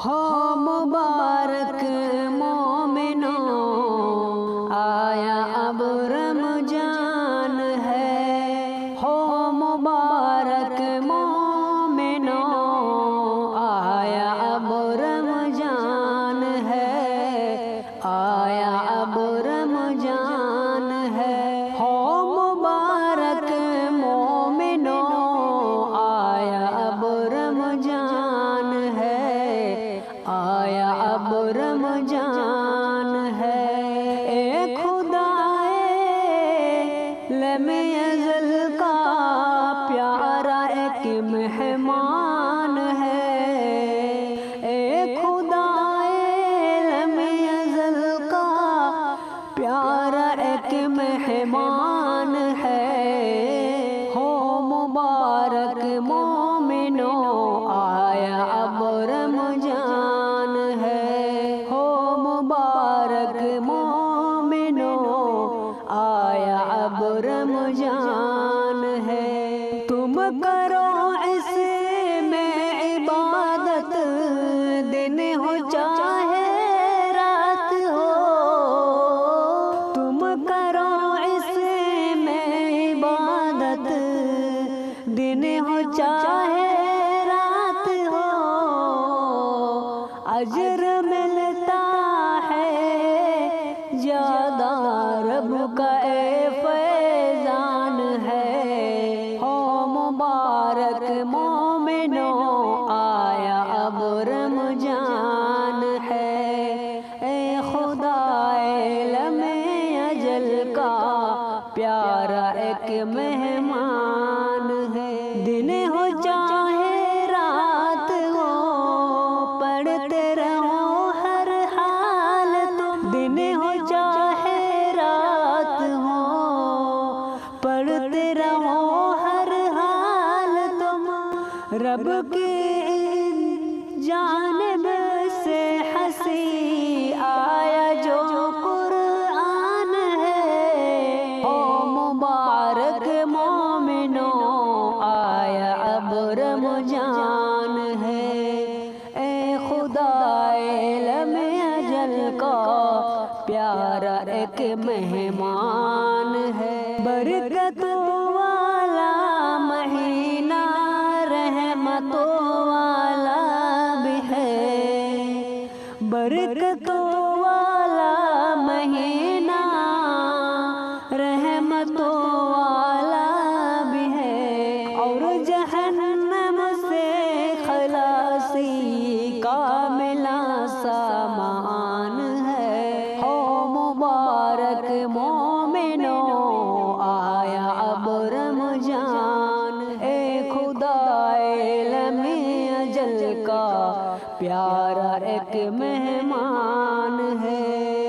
ہو مبارک مومنوں، آیا اب رمضان ہے۔ ہو مبارک مومنوں، آیا اب رمضان ہے، آیا اب رمضان ہے۔ ہو مبارک مومنوں، آیا اب رمضان ہے، آیا اب رمضان ہے۔ اے خدائے لم ازل کا پیارا ایک مہمان ہے، اے خدائے لم ازل کا پیارا ایک مہمان ہے۔ ہو مبارک مومنوں، آیا اب رمضان ہے۔ ہو مبارک مومنوں، آیا اب رمضان ہے۔ تم کرو اس میں عبادت، دن ہو چاہے رات ہو۔ تم کرو اس میں عبادت، دن ہو چاہے رات ہو۔ اجر ملتا ہے زیادہ، رب کا اے فیضان ہے۔ ہو مبارک مومنوں، آیا اب رمضان ہے، اے خدائے لم اجل کا پیارا ایک مہمان ہے۔ دن ہو چاہے رات ہو، پڑھتے رہو ہر حال تم۔ دن ہو چاہے رات ہو، پڑھتے رہو ہر حال تم۔ رب کی جانب سے ہنسی آیا جو قرآن ہے۔ او مبارک مومنوں، آیا اب رمضان ہے، اے خدائے لم اجل کا پیارا ایک مہمان ہے۔ برکتوں والا مہینہ، رحمتوں والا بھی ہے۔ برکتوں والا مہینہ، رحمتوں والا بھی ہے، اور جہنم سے خلاصی کا ملا سامان ہے۔ ہو مبارک مومنوں، آیا اب رمضان، اے خدائے لم اجل کا پیارا ایک مہمان ہے۔